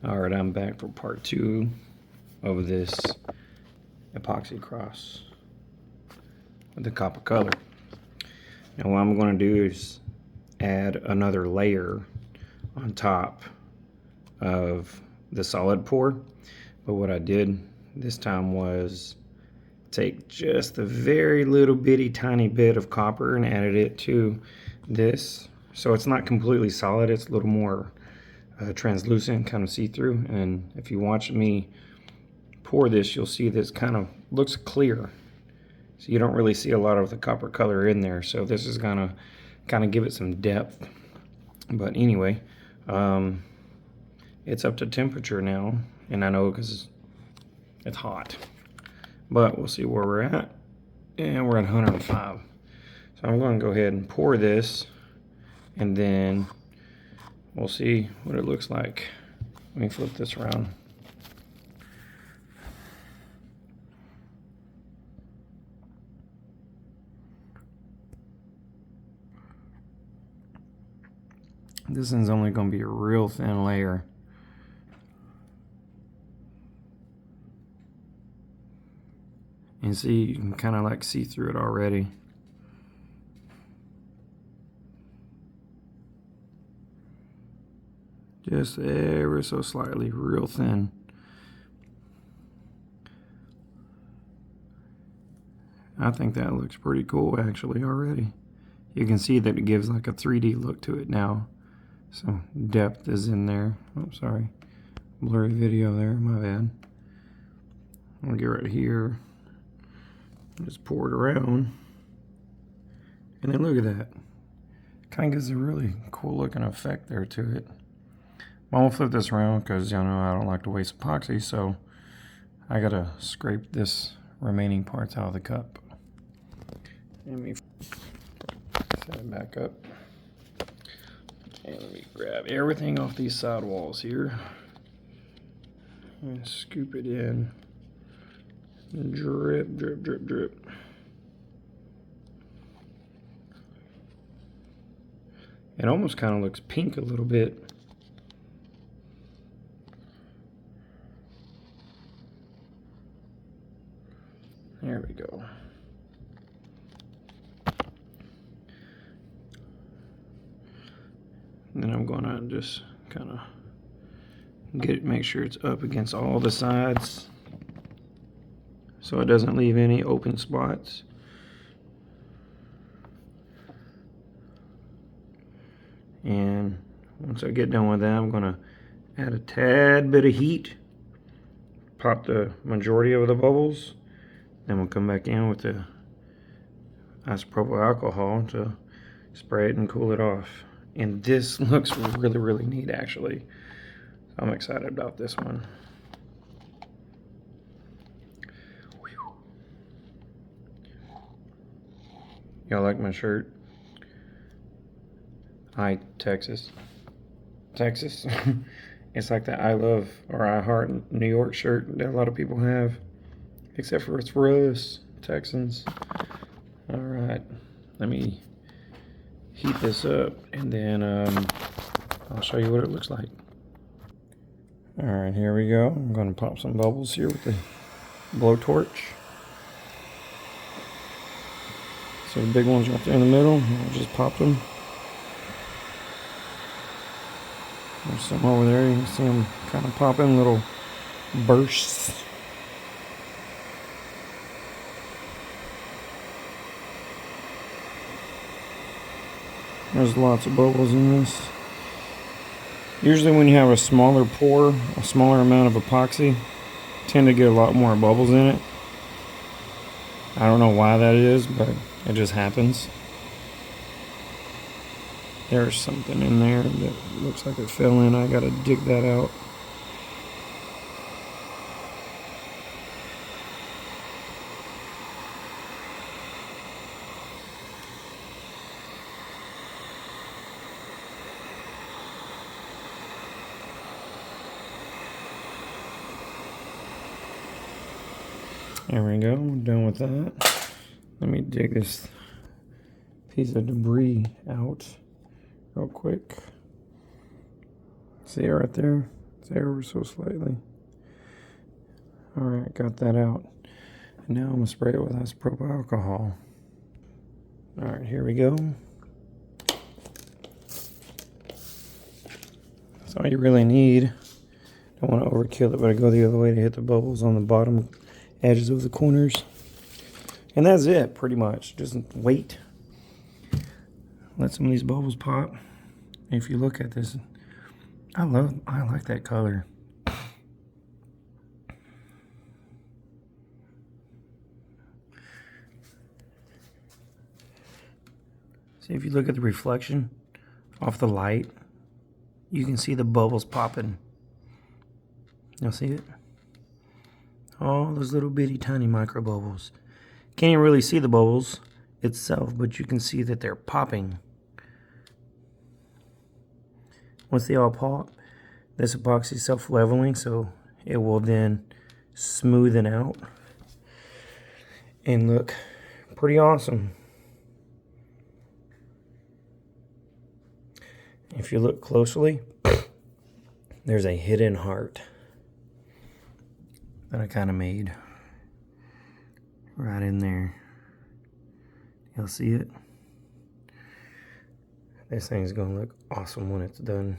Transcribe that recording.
Alright, I'm back for part 2 of this epoxy cross with the copper color. Now what I'm going to do is add another layer on top of the solid pour. But what I did this time was take just a very little bitty tiny bit of copper and added it to this. So it's not completely solid, it's a little more translucent, kind of see-through. And if you watch me pour this, you'll see this kind of looks clear, so you don't really see a lot of the copper color in there. So this is gonna kind of give it some depth. But anyway, it's up to temperature now, and I know because it's hot, but we'll see where we're at. And we're at 105. So I'm going to go ahead and pour this, and then we'll see what it looks like. Let me flip this around. This one's only going to be a real thin layer. And see, you can kind of like see through it already. Just ever so slightly, real thin. I think that looks pretty cool actually already. You can see that it gives like a 3D look to it now. So depth is in there. Oh, sorry. Blurry video there, my bad. I'm gonna get right here. Just pour it around. And then look at that. Kind of gives a really cool looking effect there to it. I'm gonna flip this around because you know I don't like to waste epoxy, so I gotta scrape this remaining parts out of the cup. Let me set it back up. And let me grab everything off these side walls here. And scoop it in. Drip, drip, drip, drip. It almost kind of looks pink a little bit. There we go. And then I'm gonna just kind of make sure it's up against all the sides so it doesn't leave any open spots. And once I get done with that, I'm gonna add a tad bit of heat, pop the majority of the bubbles. Then we'll come back in with the isopropyl alcohol to spray it and cool it off. And this looks really, really neat actually. I'm excited about this one. Y'all like my shirt? Hi, Texas. Texas. It's like the I love or I heart New York shirt that a lot of people have. Except for it's for us, Texans. All right, let me heat this up and then I'll show you what it looks like. All right, here we go. I'm gonna pop some bubbles here with the blowtorch. So the big ones right there in the middle, I'll just pop them. There's some over there, you can see them kind of popping, little bursts. There's lots of bubbles in this. Usually when you have a smaller pour, a smaller amount of epoxy, you tend to get a lot more bubbles in it. I don't know why that is, but it just happens. There's something in there that looks like it fell in. I gotta dig that out. There we go, I'm done with that. Let me dig this piece of debris out real quick. See it right there? ever so slightly. Alright, got that out. And now I'm going to spray it with isopropyl alcohol. Alright, here we go. That's all you really need. Don't want to overkill it, but I go the other way to hit the bubbles on the bottom edges of the corners. And that's it, pretty much. Just wait. Let some of these bubbles pop. If you look at this, I like that color. See, if you look at the reflection off the light, you can see the bubbles popping. You'll see it? All those little bitty tiny micro bubbles. Can't even really see the bubbles itself, but you can see that they're popping. Once they all pop, this epoxy is self-leveling, so it will then smoothen out and look pretty awesome. If you look closely, there's a hidden heart that I kind of made right in there. You'll see it. This thing's gonna look awesome when it's done.